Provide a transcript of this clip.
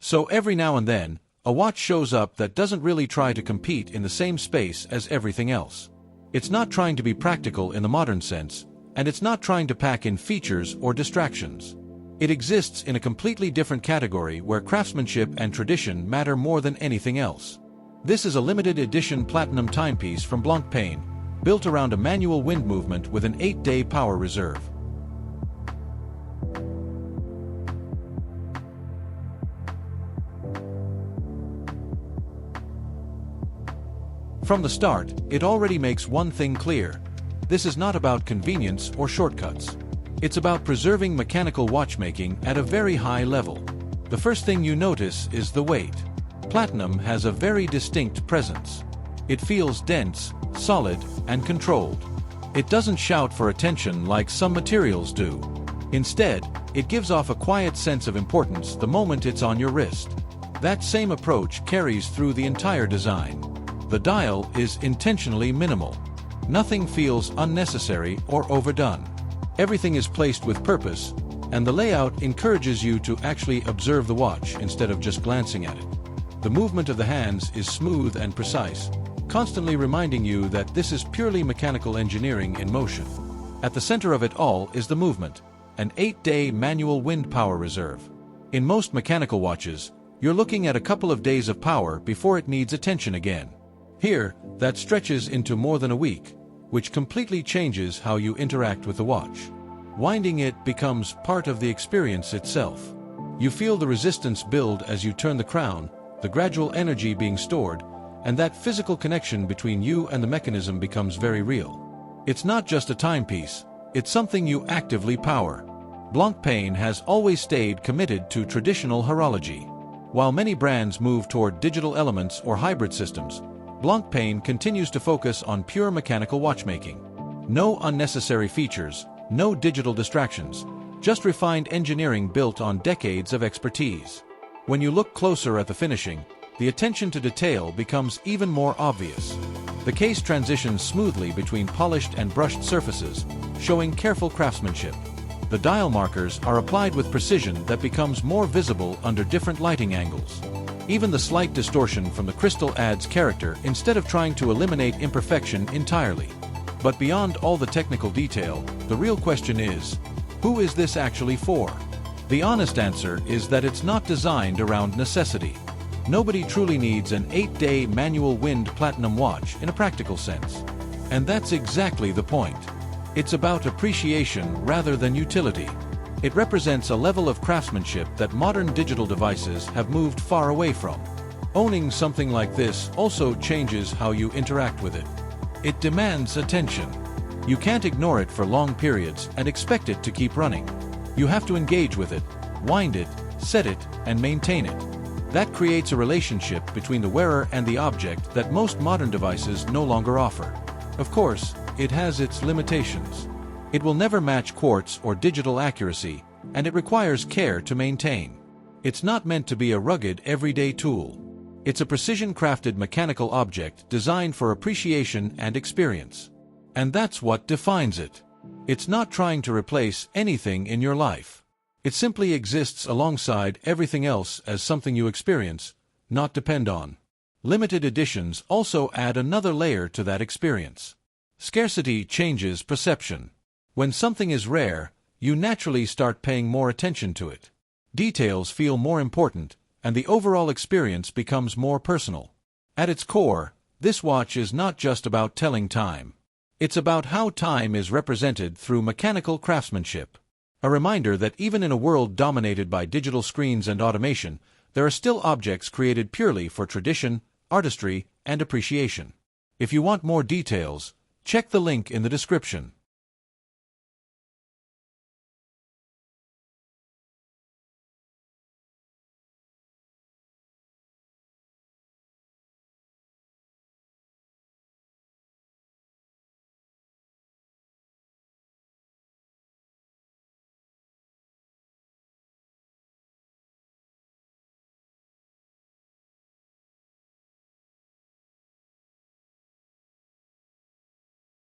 So every now and then, a watch shows up that doesn't really try to compete in the same space as everything else. It's not trying to be practical in the modern sense, and it's not trying to pack in features or distractions. It exists in a completely different category where craftsmanship and tradition matter more than anything else. This is a limited edition platinum timepiece from Blancpain, built around a manual wind movement with an 8-day power reserve. From the start, it already makes one thing clear. This is not about convenience or shortcuts. It's about preserving mechanical watchmaking at a very high level. The first thing you notice is the weight. Platinum has a very distinct presence. It feels dense, solid, and controlled. It doesn't shout for attention like some materials do. Instead, it gives off a quiet sense of importance the moment it's on your wrist. That same approach carries through the entire design. The dial is intentionally minimal. Nothing feels unnecessary or overdone. Everything is placed with purpose, and the layout encourages you to actually observe the watch instead of just glancing at it. The movement of the hands is smooth and precise, constantly reminding you that this is purely mechanical engineering in motion. At the center of it all is the movement, an 8-day manual wind power reserve. In most mechanical watches, you're looking at a couple of days of power before it needs attention again. Here, that stretches into more than a week, which completely changes how you interact with the watch. Winding it becomes part of the experience itself. You feel the resistance build as you turn the crown, the gradual energy being stored, and that physical connection between you and the mechanism becomes very real. It's not just a timepiece, it's something you actively power. Blancpain has always stayed committed to traditional horology. While many brands move toward digital elements or hybrid systems, Blancpain continues to focus on pure mechanical watchmaking. No unnecessary features, no digital distractions, just refined engineering built on decades of expertise. When you look closer at the finishing, the attention to detail becomes even more obvious. The case transitions smoothly between polished and brushed surfaces, showing careful craftsmanship. The dial markers are applied with precision that becomes more visible under different lighting angles. Even the slight distortion from the crystal adds character instead of trying to eliminate imperfection entirely. But beyond all the technical detail, the real question is, who is this actually for? The honest answer is that it's not designed around necessity. Nobody truly needs an 8-day manual wind platinum watch in a practical sense. And that's exactly the point. It's about appreciation rather than utility. It represents a level of craftsmanship that modern digital devices have moved far away from. Owning something like this also changes how you interact with it. It demands attention. You can't ignore it for long periods and expect it to keep running. You have to engage with it, wind it, set it, and maintain it. That creates a relationship between the wearer and the object that most modern devices no longer offer. Of course, it has its limitations. It will never match quartz or digital accuracy, and it requires care to maintain. It's not meant to be a rugged, everyday tool. It's a precision-crafted mechanical object designed for appreciation and experience. And that's what defines it. It's not trying to replace anything in your life. It simply exists alongside everything else as something you experience, not depend on. Limited editions also add another layer to that experience. Scarcity changes perception. When something is rare, you naturally start paying more attention to it. Details feel more important, and the overall experience becomes more personal. At its core, this watch is not just about telling time. It's about how time is represented through mechanical craftsmanship. A reminder that even in a world dominated by digital screens and automation, there are still objects created purely for tradition, artistry, and appreciation. If you want more details, check the link in the description.